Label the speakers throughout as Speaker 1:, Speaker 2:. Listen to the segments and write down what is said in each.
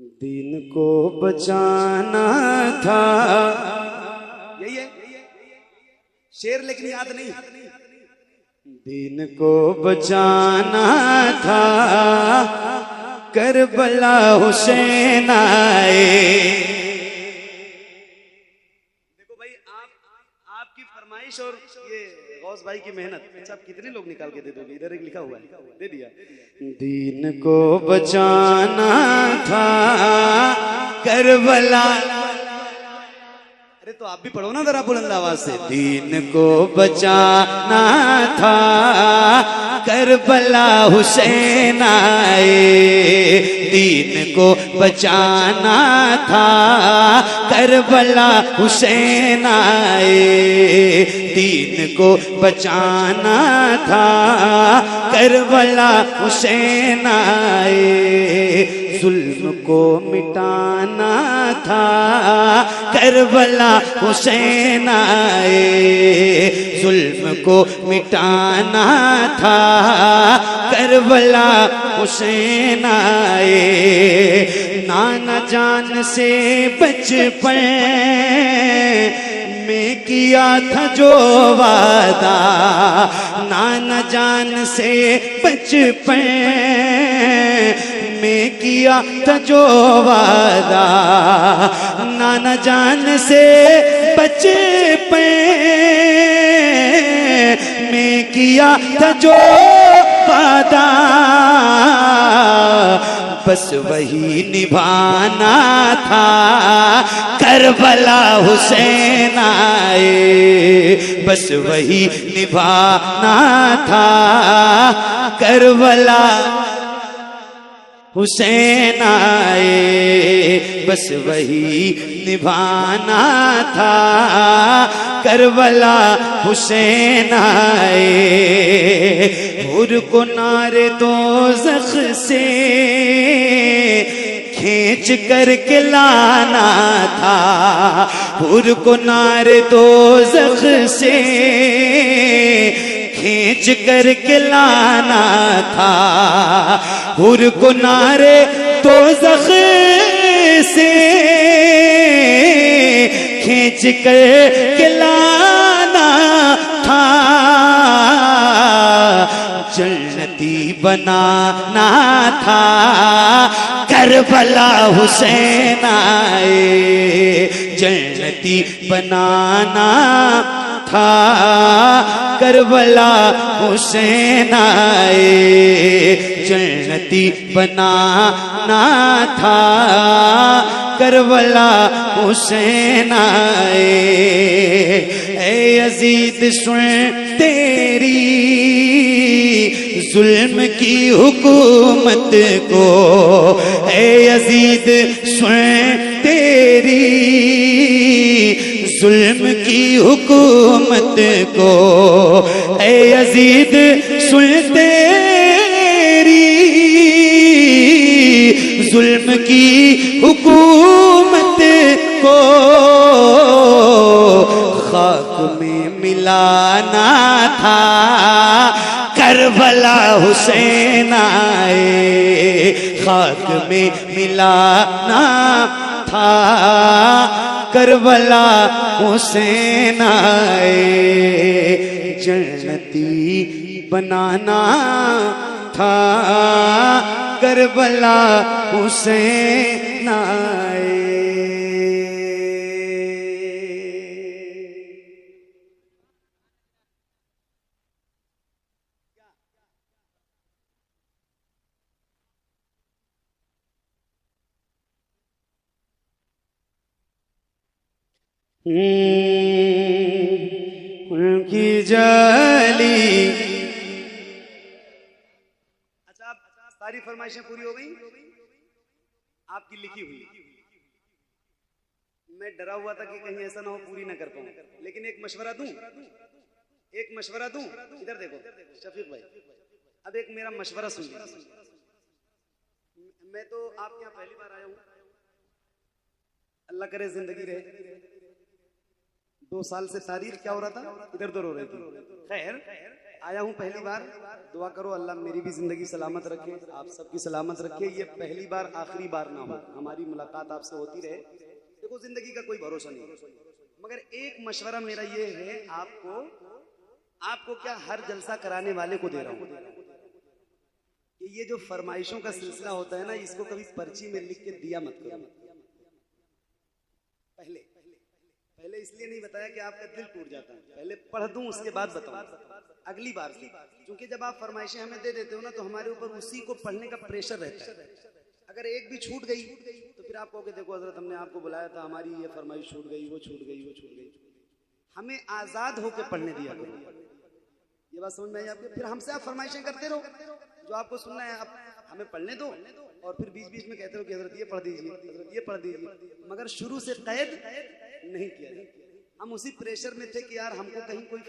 Speaker 1: दीन को बचाना था। यही है शेर, लेकिन याद नहीं। दीन को बचाना था, करबला हुसैन आए। देखो भाई, आपकी फरमाइश और ये गौस भाई की मेहनत। अच्छा, आप कितने लोग निकाल के दे दोगे? इधर एक लिखा हुआ है, दे दिया। दीन को बचाना था, करबला। अरे तो आप भी पढ़ो ना जरा बुलंद आवाज से। दीन को बचाना था, करबला हुसैन आए। दीन को बचाना था, करबला हुसैन आए। दीन को बचाना था, करबला हुसैन आए। जुल्म को मिटाना था, करबला हुसैन आए। जुल्म को मिटाना था, करबला हुसैन आए। नाना जान से बचपन में किया था जो वादा, नाना जान से बचपन में किया था जो वादा। नाना जान से बचपन में किया था जो वादा, बस वही निभाना था, करबला हुसैन आए। बस वही निभाना था, करबला हुसैन आए। बस वही निभाना था, करबला हुसैन आए। हुर को नारे दोज़ख से खींच करके लाना था। हुर को नारे दोज़ख से खींच करके लाना था। हुर को नारे दोज़ख से खींच करके लाना था। जन्नती बनाना था, करबला हुसैन आए। जन्नती बनाना था, करबला हुसैन आए। जन्नती बनाना था, करबला हुसैन आए। ऐ यजीद सुन तेरी जुल्म की हुकूमत को, ऐ यजीद सुन तेरी जुल्म की हुकूमत को। ऐ यजीद सुन तेरी जुल्म की हुकूमत को। खाक में मिलाना था, करबला हुसैन आए। खाक में मिलाना था, करबला हुसैन आए। जन्नती बनाना था, करबला हुसैन आए। उनकी जाली। अच्छा, आप सारी फरमाइशें पूरी हो गई आपकी लिखी हुई। मैं डरा हुआ था कि कहीं ऐसा ना हो पूरी ना कर पाऊं, लेकिन एक मशवरा दूं। एक मशवरा दूं, इधर देखो शफीक भाई, अब एक मेरा मशवरा सुनिए। मैं तो आपके यहाँ पहली बार आया हूं, अल्लाह करे जिंदगी रहे। 2 साल से तारीख क्या हो रहा था, इधर उधर हो रही थी। खैर, आया हूँ पहली बार, दुआ करो अल्लाह मेरी भी जिंदगी सलामत रखे, आप सबकी सलामत रखे। ये पहली बार आखिरी बार ना हो, हमारी मुलाकात आपसे होती रहे। देखो जिंदगी का कोई भरोसा नहीं, मगर एक मशवरा मेरा ये है आपको क्या हर जलसा कराने वाले को दे रहा हूँ कि ये जो फरमाइशों का सिलसिला होता है ना, इसको कभी पर्ची में लिख के दिया मत करो। पहले इसलिए नहीं बताया कि आपका दिल टूट जाता है, पहले पढ़ दूं उसके बाद बताऊं अगली बार से। क्योंकि जब आप फरमाइशें हमें दे देते हो ना, तो हमारे ऊपर उसी को पढ़ने का प्रेशर रहता है। अगर एक भी छूट गई तो फिर आप कहोगे देखो हजरत हमने आपको बुलाया था, हमारी ये फरमाइश छूट गई, वो छूट गई, वो छूट गई। हमें आजाद होकर पढ़ने दिया करो, ये बात समझ में आई आपको। फिर हमसे आप फरमाइशें करते रहो, जो आपको सुनना है आप हमें पढ़ने दो, और फिर बीच बीच में कहते हो कि हजरत ये पढ़ दीजिए, हजरत ये पढ़ दीजिए, मगर शुरू से कैद नहीं किया। हम उसी प्रेशर में थे कि यार हमको कहीं कोई,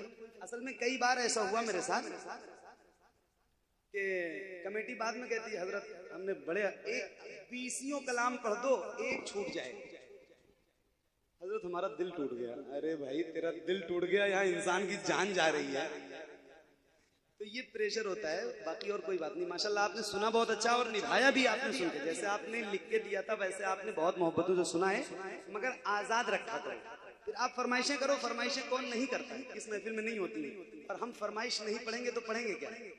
Speaker 1: असल में कई बार ऐसा हुआ मेरे साथ कि कमेटी बाद में कहती है हजरत हमने बड़े 20 कलाम पढ़ दो, एक छूट जाए। हजरत हमारा दिल टूट गया। अरे भाई तेरा दिल टूट गया, यहाँ इंसान की जान जा रही है। तो ये प्रेशर होता है, बाकी और कोई बात नहीं। माशाल्लाह आपने सुना बहुत अच्छा और निभाया भी आपने सुन के, जैसे आपने लिख के दिया था वैसे आपने बहुत मोहब्बतों से सुना है, मगर आजाद रखा था। फिर आप फरमाइशें करो, फरमाइशें कौन नहीं करता है, इस महफिल में नहीं होती है। और हम फरमाइश नहीं पढ़ेंगे तो पढ़ेंगे क्या भाई?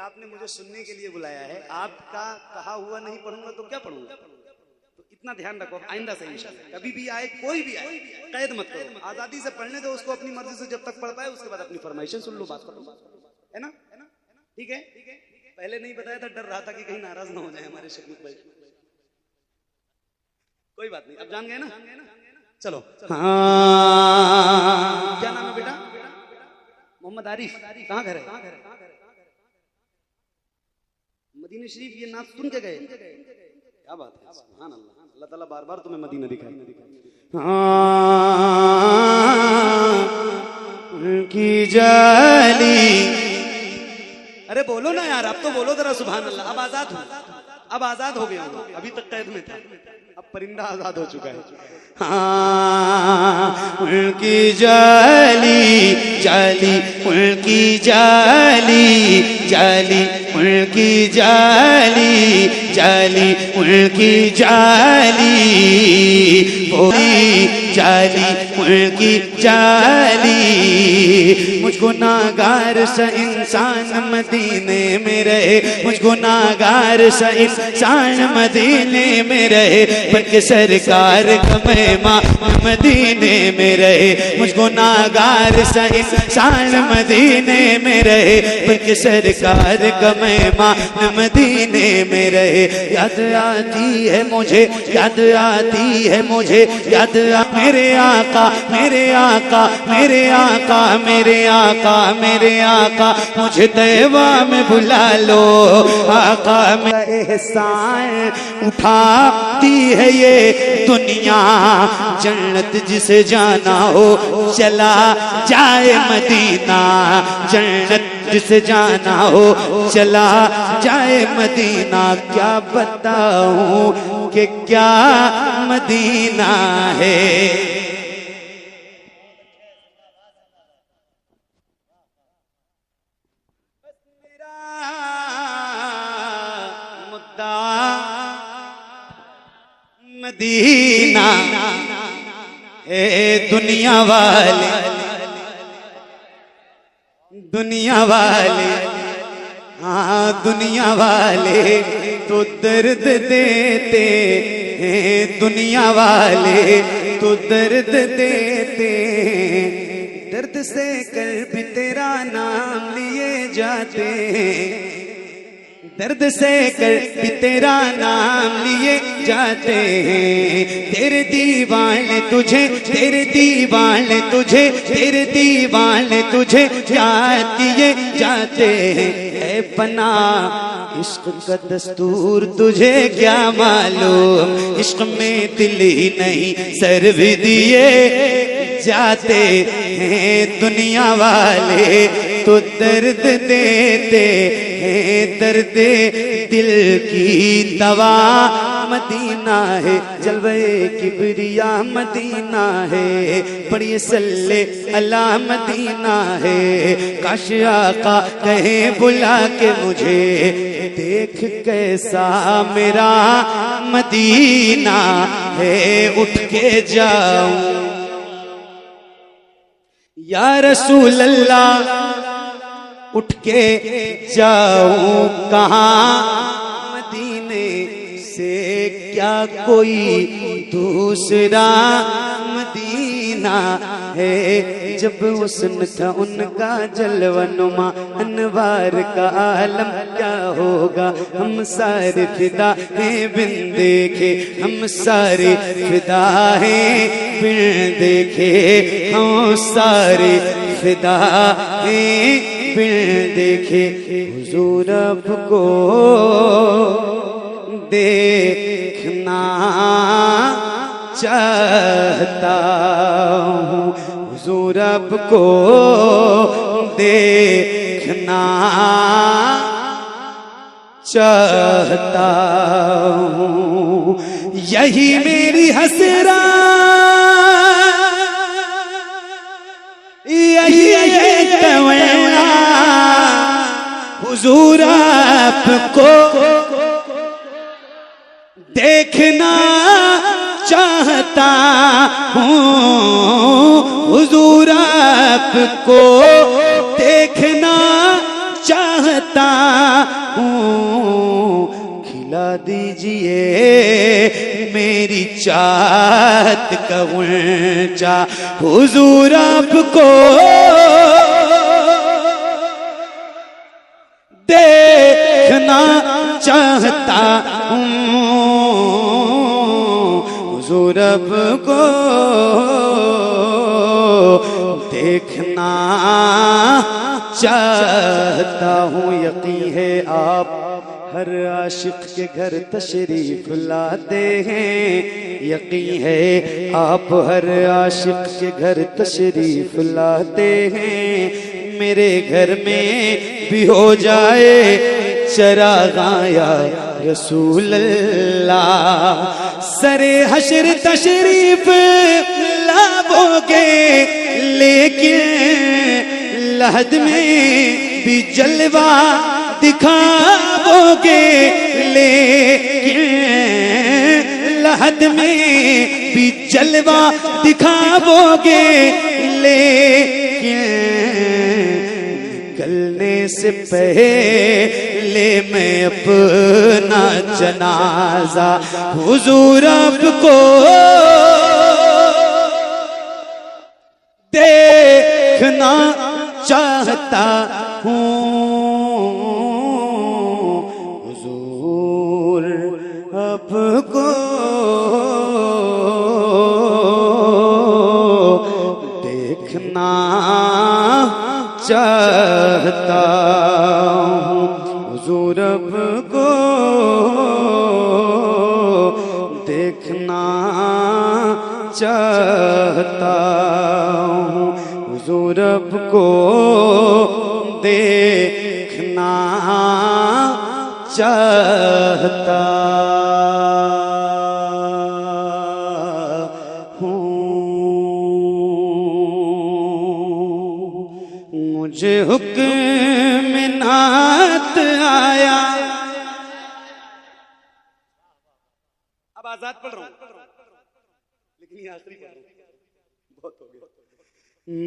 Speaker 1: आपने मुझे सुनने के लिए बुलाया है, आपका कहा हुआ नहीं पढ़ूंगा तो क्या पढ़ूंगा? तो इतना ध्यान रखो आइंदा से इंशाल्लाह कभी भी आए, कोई भी आए, कैद मत करो, आजादी से पढ़ने दो उसको अपनी मर्जी से, जब तक पढ़ पाए उसके बाद अपनी फरमाइशें सुन लो, बात करो, है ना? ठीक है। पहले नहीं बताया था, डर रहा था कि कहीं नाराज ना हो जाए हमारे शकील भाई। कोई बात नहीं, अब जान गए ना? चलो हाँ, क्या नाम है बेटा? मोहम्मद आरिफ। कहाँ घर है? मदीना शरीफ। ये नाम सुन के गए, क्या बात है, सुभान अल्लाह। अल्लाह ताला बार बार तुम्हें मदीना दिखाए। हाँ की जाली, अरे बोलो ना यार, अब तो बोलो जरा सुभान अल्लाह। अब आजाद हो, अब आजाद हो गया हूँ, अभी तक कैद में था, अब परिंदा आजाद हो चुका है। हाँ उनकी जाली जाली, उनकी जाली जाली, उनकी जाली जाली, उनकी जाली बोली जाली, उनकी जाली। मुझको नागार सा इंसान मदीने में रहे, मुझको नागार सा इंसान मदीने में रहे, बल्कि सरकार का मेहमान मदीने में रहे। मुझको नागार सा इंसान मदीने में रहे, बल्कि सरकार का मेहमान मदीने में रहे। याद आती है मुझे, याद आती है मुझे, याद मेरे आका, मेरे आका, मेरे आका, मेरे आका, मेरे आका, मुझे तैबा में बुला लो आका। मेरा एहसान उठाती है ये दुनिया, जन्नत जिसे जाना हो चला जाए मदीना, जन्नत जिसे जाना हो चला जाए मदीना। क्या बताऊं कि क्या मदीना है। मुद्दा मदीना ए दुनिया वाले, दुनिया वाले, हाँ दुनिया वाले तो दर्द देते हैं, दुनिया वाले तो दर्द देते। दर्द से कर भी तेरा नाम लिए जाते हैं, दर्द से कर भी तेरा नाम लिए जाते हैं। तेरे दीवाने तुझे, तेरे दीवाने तुझे, तेरे दीवाने तुझे याद किए जाते हैं। ऐ पना इश्क का दस्तूर तुझे क्या मालूम, इश्क में दिल ही नहीं सर भी दिए जाते हैं। दुनिया वाले तो दर्द देते हैं, दर्द दिल की दवा मदीना है, जलवे किबरिया मदीना है, पढ़िए सल्ले अला मदीना है। काश आका कहे बुला के मुझे, देख कैसा मेरा मदीना है, उठ के जाऊं या रसूल अल्लाह, उठ के जाऊं कहाँ, मदीने से क्या कोई दूसरा मदीना है। जब हुस्न था उनका जलवनुमा, अनवार का आलम क्या होगा। हम सारे फिदा हैं बिन देखे, हम सारे फिदा हैं बिन देखे, हम सारे फिदा हैं बिन देखे। हुजूर आपको देखना चाहता हूँ, हुजूर आपको देखना चाहता हूँ। यही मेरी हसरा, यही तमन्ना, हुजूर आपको देखना चाहता हूँ, हुजूर आपको देखना चाहता हूँ। खिला दीजिए मेरी चाहत का ऊंचा, हुजूर आपको देखना चाहता हूँ, हुजूर आपको देखना चाहता हूँ। यकीन है आप हर आशिक के घर तशरीफ लाते हैं, यकीन है आप हर आशिक के घर तशरीफ लाते हैं। मेरे घर में भी हो जाए चरागा या रसूल अल्लाह, सरे हशर तशरीफ लाओगे, लेकिन लहद में भी जलवा दिखाओगे, लेकिन लहद में भी जलवा दिखाओगे, लेकिन निकलने से पहले मैं अपना जनाजा हुजूर आपको देखना चाहता हूँ, हुजूर आपको देखना चाहता हूँ, हुजूर आपको देखना चाहता हूँ, हुजूर आपको देखना चाहता हूँ। मुझे हुक्म नात आया, अब आजाद पढ़ रहा हूँ लेकिन ये आखिरी पढ़ रहा हूँ, बहुत हो गया।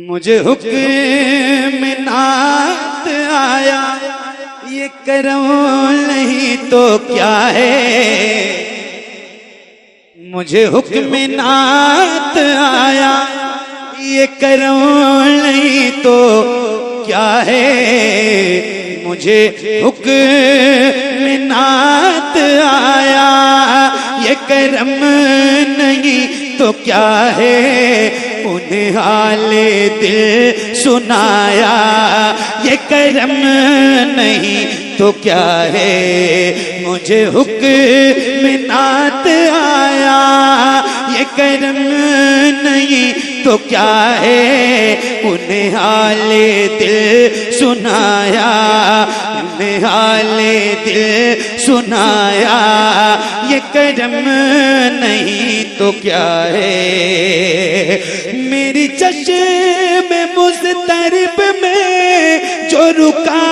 Speaker 1: मुझे हुक्म नात आया, ये करम नहीं तो क्या है। मुझे हुक्म नात आया, ये करम नहीं तो क्या है। मुझे हुक्म नात आया, ये करम नहीं तो क्या है। उन्हें हाले दिल सुनाया, ये करम नहीं तो क्या है। मुझे हुक्म नात आया, ये करम नहीं तो क्या है, उन्हें हाले दिल सुनाया, उन्हें हाले दिल सुनाया। ये करम नहीं तो क्या है, मेरी चश्म मुज़तरिब में जो रुका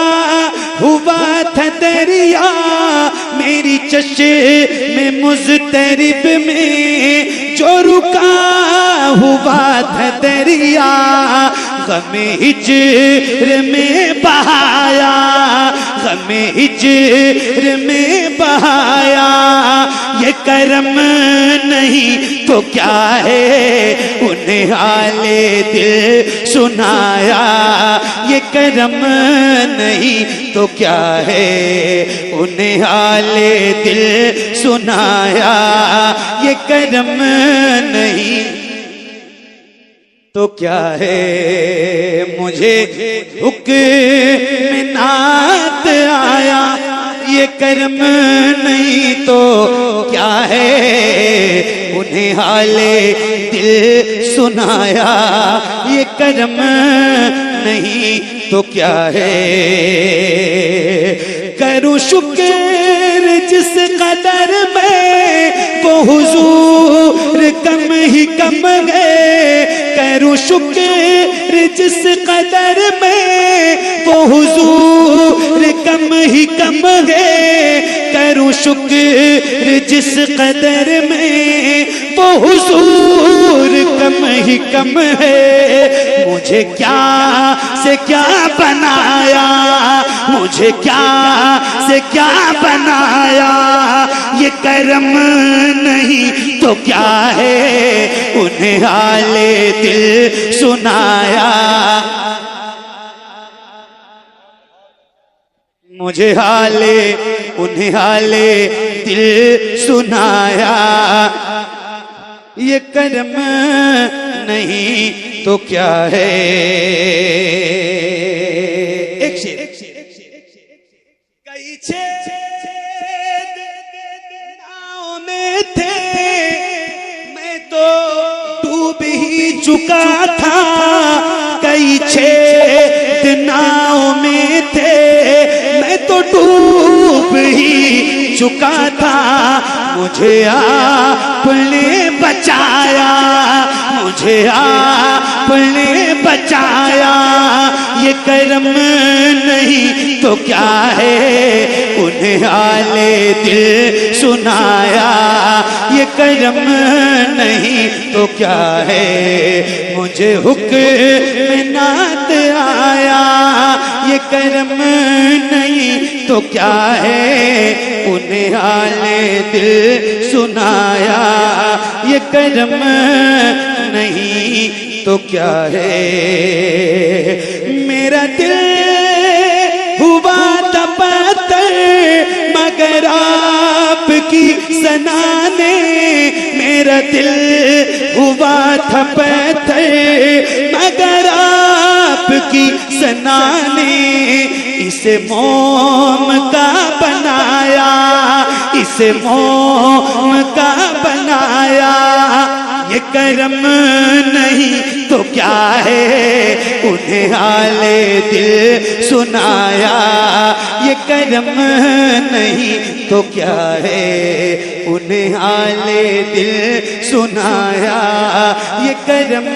Speaker 1: हुआ था दरिया, मेरी चश्म मुज़तरिब में जो रुका हुआ था दरिया, गमे हिज्र में बहाया, गमे हिज्र में बहाया। ये करम नहीं तो क्या है, उन्हें हाले दिल सुनाया। ये करम नहीं तो क्या है, उन्हें हाले दिल सुनाया। ये करम नहीं तो क्या है, मुझे हुक्म नात आया। ये करम नहीं तो क्या है, उन्हें हाले दिल सुनाया। ये करम नहीं तो क्या है, करूं शुक्र जिस कदर में वो हुजूर कम ही कम गए। करूं शुक्र जिस कदर में वो हुजूर कम ही कम गए। करूं शुक्र जिस कदर में वो हुजूर कम ही कम है। मुझे क्या से क्या बनाया, मुझे क्या से क्या बनाया। ये करम नहीं तो क्या है, उन्हें हाले दिल सुनाया। मुझे हाले उन्हें हाले दिल सुनाया। ये करम नहीं तो क्या है। एक शेर, कई छेद नाव में थे, मैं तो डूब ही चुका था। कई छेद नाव में थे, मैं तो डूब ही चुका था। मुझे आपने बचाया, मुझे आपने बचाया। ये करम नहीं तो क्या है, उन्हें हाले दिल सुनाया। ये करम नहीं तो क्या है, मुझे हुक्म नात आया। ये करम नहीं तो क्या है, उन्हें हाले दिल सुनाया। ये करम नहीं तो क्या है। मेरा दिल हुआ था पत्थर, मगर आपकी सना ने। मेरा दिल हुआ था पत्थर, मगर आपकी सना ने इसे मोम का बनाया, इसे मोम का बनाया। ये करम नहीं तो क्या है, उन्हें हाले दिल सुनाया। ये करम नहीं तो क्या है, उन्हें हाले दिल सुनाया। ये करम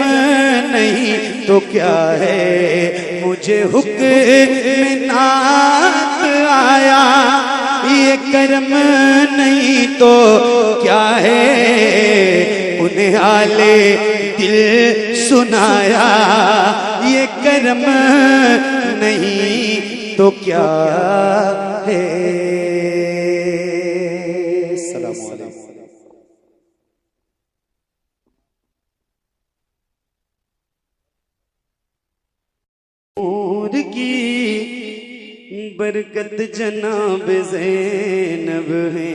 Speaker 1: नहीं तो क्या है, मुझे हुक्म नात आया। ये करम नहीं तो क्या है, उन्हें हाले दिल सुनाया। ये करम नहीं तो क्या है। सलाम अलैकुम। नूर की बरकत जनाब ज़ैनब है।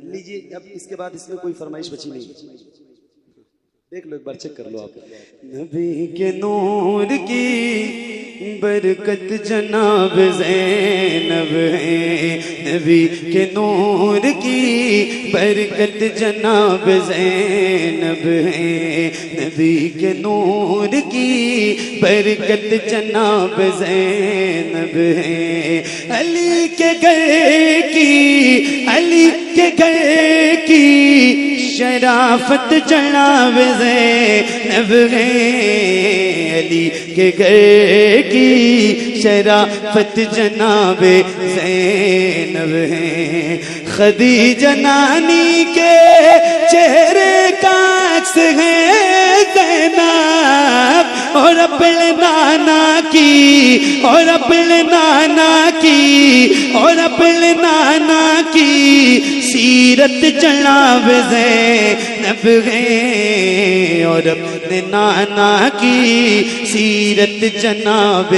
Speaker 1: लीजिए, अब इसके बाद इसमें कोई फरमाइश बची नहीं। देख लो, एक बार चेक कर लो आप। नबी के नूर की बरकत जनाब ज़ैनब है, नबी के नूर की बरकत जनाब ज़ैनब है, नबी के नूर की बरकत जनाब ज़ैनब है। अली के घर की, अली के घर की शराफत जनाब ज़ैनब है, अली के घर की शराफत जनाब ज़ैनब है। खदीजा नानी के चेहरे का अक्स है ज़ैनब, और अपने नाना की, और अपने नाना की, और अपने नाना की सीरत जनाब ज़ैनब है, और अपने नाना की सीरत जनाब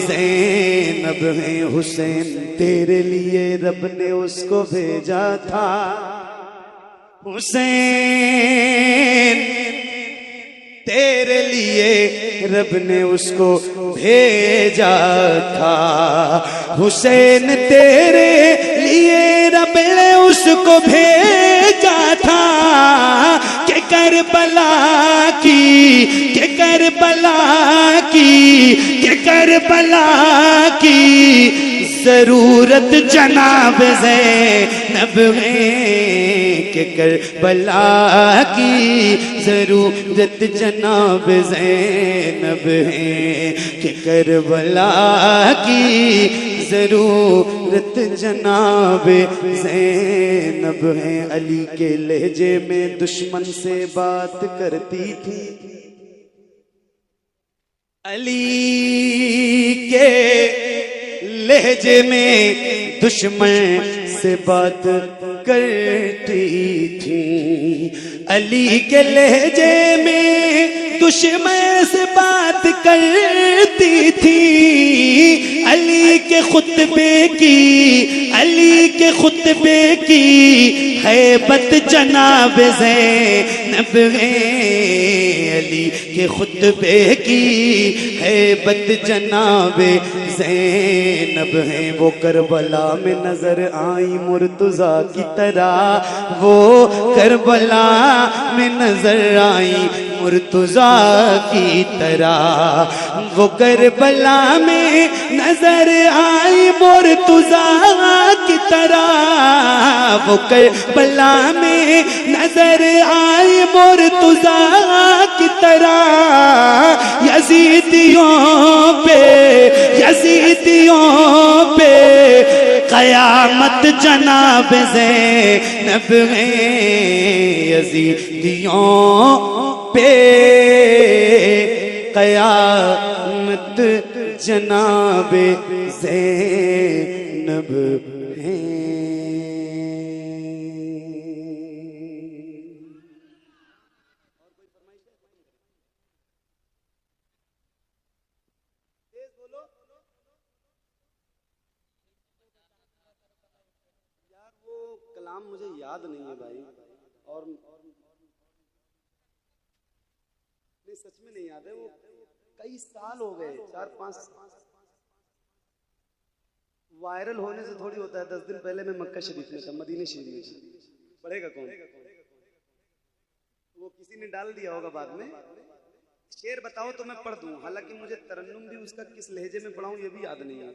Speaker 1: ज़ैनब है। हुसैन तेरे लिए रब ने उसको भेजा था, हुसैन तेरे लिए रब ने उसको भेजा था, हुसैन तेरे लिए रब ने उसको भेजा था, के करबला की, के करबला की, के करबला की जरूरत जनाब ज़ैनब है, के करबला की जरूरत जनाब ज़ैनब है, के करबला की जरूरत जनाब ज़ैनब है। अली के लहजे में दुश्मन से बात करती थी, अली के लहजे में दुश्मन से बात करती थी, अली के लहजे में दुश्मन से बात करती थी, अली के खुतबे की, अली के खुतबे की हैबत जनाब ज़ैनब है, अली के खुतबे की हैबत जनाब ज़ैनब है। वो करबला में नजर आई मुर्तज़ा की तरह, वो करबला में नजर आई मुर्तज़ा की तरह, वो करबला में नजर आई मुर्तज़ा की तरह, वो करबला में नजर आई मुर्तज़ा की तरह। यज़ीदियों पे, यज़ीदियों पे क़यामत जनाब ज़ैनब है, यज़ीदियों पे क़यामत जनाब ज़ैनब है। यार वो कलाम मुझे याद नहीं है भाई, और सच में नहीं याद है, वो कई साल हो गए, 4-5 वायरल होने से थोड़ी होता है। 10 दिन पहले मैं मक्का शरीफ में था, मदीने शरीफ में था, पढ़ेगा कौन? वो किसी ने डाल दिया होगा बाद में। शेर बताओ तो मैं पढ़ दूं, हालांकि मुझे तरन्नुम भी उसका किस लहजे में पढ़ाऊं ये भी याद नहीं है।